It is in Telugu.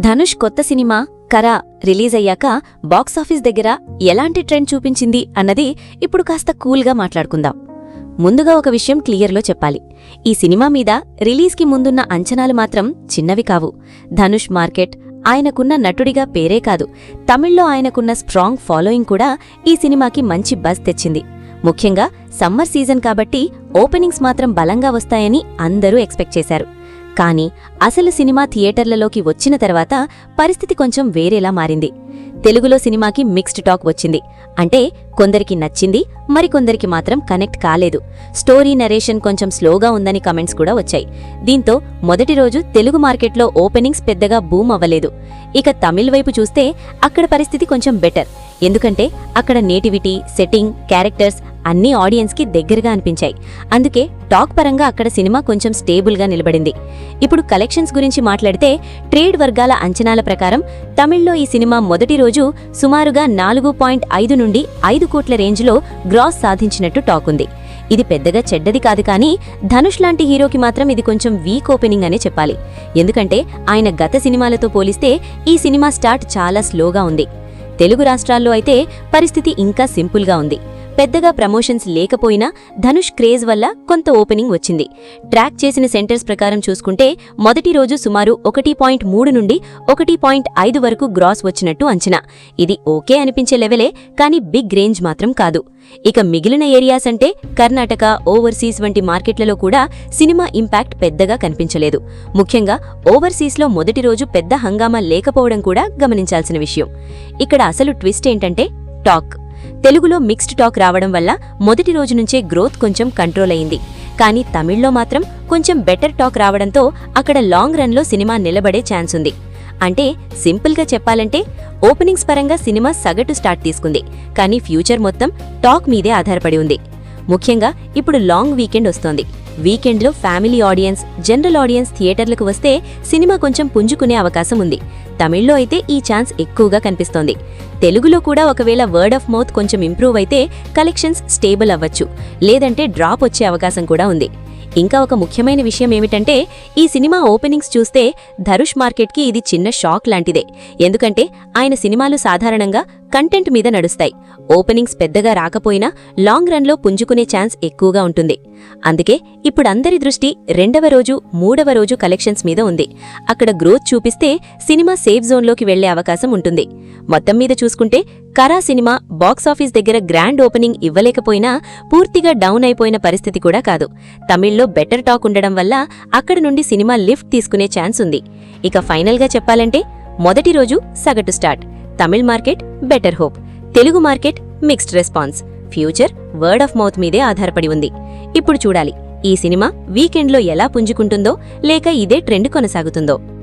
ధనుష్ కొత్త సినిమా కరా రిలీజ్ అయ్యాక బాక్సాఫీస్ దగ్గర ఎలాంటి ట్రెండ్ చూపించింది అన్నది ఇప్పుడు కాస్త కూల్గా మాట్లాడుకుందాం. ముందుగా ఒక విషయం క్లియర్లో చెప్పాలి. ఈ సినిమా మీద రిలీజ్కి ముందున్న అంచనాలు మాత్రం చిన్నవి కావు. ధనుష్ మార్కెట్, ఆయనకున్న నటుడిగా పేరే కాదు, తమిళ్లో ఆయనకున్న స్ట్రాంగ్ ఫాలోయింగ్ కూడా ఈ సినిమాకి మంచి బజ్ తెచ్చింది. ముఖ్యంగా సమ్మర్ సీజన్ కాబట్టి ఓపెనింగ్స్ మాత్రం బలంగా వస్తాయని అందరూ ఎక్స్పెక్ట్ చేశారు. కానీ అసలు సినిమా థియేటర్లలోకి వచ్చిన తర్వాత పరిస్థితి కొంచెం వేరేలా మారింది. తెలుగులో సినిమాకి మిక్స్డ్ టాక్ వచ్చింది. అంటే కొందరికి నచ్చింది, మరికొందరికి మాత్రం కనెక్ట్ కాలేదు. స్టోరీ నరేషన్ కొంచెం స్లోగా ఉందని కమెంట్స్ కూడా వచ్చాయి. దీంతో మొదటి రోజు తెలుగు మార్కెట్లో ఓపెనింగ్స్ పెద్దగా బూమ్ అవ్వలేదు. ఇక తమిళ్ వైపు చూస్తే అక్కడ పరిస్థితి కొంచెం బెటర్. ఎందుకంటే అక్కడ నేటివిటీ, సెట్టింగ్, క్యారెక్టర్స్ అన్నీ ఆడియన్స్కి దగ్గరగా అనిపించాయి. అందుకే టాక్ పరంగా అక్కడ సినిమా కొంచెం స్టేబుల్గా నిలబడింది. ఇప్పుడు కలెక్షన్స్ గురించి మాట్లాడితే ట్రేడ్ వర్గాల అంచనాల ప్రకారం తమిళ్లో ఈ సినిమా మొదటి రోజు సుమారుగా 4.5 నుండి 5 కోట్ల రేంజ్లో గ్రాస్ సాధించినట్టు టాక్ ఉంది. ఇది పెద్దగా చెడ్డది కాదు, కానీ ధనుష్ లాంటి హీరోకి మాత్రం ఇది కొంచెం వీక్ ఓపెనింగ్ అనే చెప్పాలి. ఎందుకంటే ఆయన గత సినిమాలతో పోలిస్తే ఈ సినిమా స్టార్ట్ చాలా స్లోగా ఉంది. తెలుగు రాష్ట్రాల్లో అయితే పరిస్థితి ఇంకా సింపుల్గా ఉంది. పెద్దగా ప్రమోషన్స్ లేకపోయినా ధనుష్ క్రేజ్ వల్ల కొంత ఓపెనింగ్ వచ్చింది. ట్రాక్ చేసిన సెంటర్స్ ప్రకారం చూసుకుంటే మొదటి రోజు సుమారు 1.3 నుండి 1.5 వరకు గ్రాస్ వచ్చినట్టు అంచనా. ఇది ఓకే అనిపించే లెవెలే, కానీ బిగ్ రేంజ్ మాత్రం కాదు. ఇక మిగిలిన ఏరియాస్ అంటే కర్ణాటక, ఓవర్సీస్ వంటి మార్కెట్లలో కూడా సినిమా ఇంపాక్ట్ పెద్దగా కనిపించలేదు. ముఖ్యంగా ఓవర్సీస్లో మొదటి రోజు పెద్ద హంగామా లేకపోవడం కూడా గమనించాల్సిన విషయం. ఇక్కడ అసలు ట్విస్ట్ ఏంటంటే టాక్. తెలుగులో మిక్స్డ్ టాక్ రావడం వల్ల మొదటి రోజు నుంచే గ్రోత్ కొంచెం కంట్రోల్ అయింది. కానీ తమిళ్లో మాత్రం కొంచెం బెటర్ టాక్ రావడంతో అక్కడ లాంగ్ రన్లో సినిమా నిలబడే ఛాన్స్ ఉంది. అంటే సింపుల్గా చెప్పాలంటే ఓపెనింగ్స్ పరంగా సినిమా సగటు స్టార్ట్ తీసుకుంది, కానీ ఫ్యూచర్ మొత్తం టాక్ మీదే ఆధారపడి ఉంది. ముఖ్యంగా ఇప్పుడు లాంగ్ వీకెండ్ వస్తోంది. వీకెండ్లో ఫ్యామిలీ ఆడియన్స్, జనరల్ ఆడియన్స్ థియేటర్లకు వస్తే సినిమా కొంచెం పుంజుకునే అవకాశం ఉంది. తమిళ్లో అయితే ఈ ఛాన్స్ ఎక్కువగా కనిపిస్తోంది. తెలుగులో కూడా ఒకవేళ వర్డ్ ఆఫ్ మౌత్ కొంచెం ఇంప్రూవ్ అయితే కలెక్షన్స్ స్టేబుల్ అవ్వచ్చు, లేదంటే డ్రాప్ వచ్చే అవకాశం కూడా ఉంది. ఇంకా ఒక ముఖ్యమైన విషయం ఏమిటంటే ఈ సినిమా ఓపెనింగ్స్ చూస్తే ధనుష్ మార్కెట్కి ఇది చిన్న షాక్ లాంటిదే. ఎందుకంటే ఆయన సినిమాలు సాధారణంగా కంటెంట్ మీద నడుస్తాయి. ఓపెనింగ్స్ పెద్దగా రాకపోయినా లాంగ్ రన్లో పుంజుకునే ఛాన్స్ ఎక్కువగా ఉంటుంది. అందుకే ఇప్పుడు అందరి దృష్టి రెండవ రోజు, మూడవ రోజు కలెక్షన్స్ మీద ఉంది. అక్కడ గ్రోత్ చూపిస్తే సినిమా సేఫ్ జోన్లోకి వెళ్లే అవకాశం ఉంటుంది. మొత్తం మీద చూసుకుంటే కరా సినిమా బాక్సాఫీస్ దగ్గర గ్రాండ్ ఓపెనింగ్ ఇవ్వలేకపోయినా పూర్తిగా డౌన్ అయిపోయిన పరిస్థితి కూడా కాదు. తమిళ్లో బెటర్ టాక్ ఉండడం వల్ల అక్కడ నుండి సినిమా లిఫ్ట్ తీసుకునే ఛాన్స్ ఉంది. ఇక ఫైనల్గా చెప్పాలంటే మొదటి రోజు సగటు start, Tamil market better hope, Telugu market mixed response, future word of mouth మీదే ఆధారపడి ఉంది. ఇప్పుడు చూడాలి ఈ సినిమా వీకెండ్లో ఎలా పుంజుకుంటుందో, లేక ఇదే ట్రెండ్ కొనసాగుతుందో.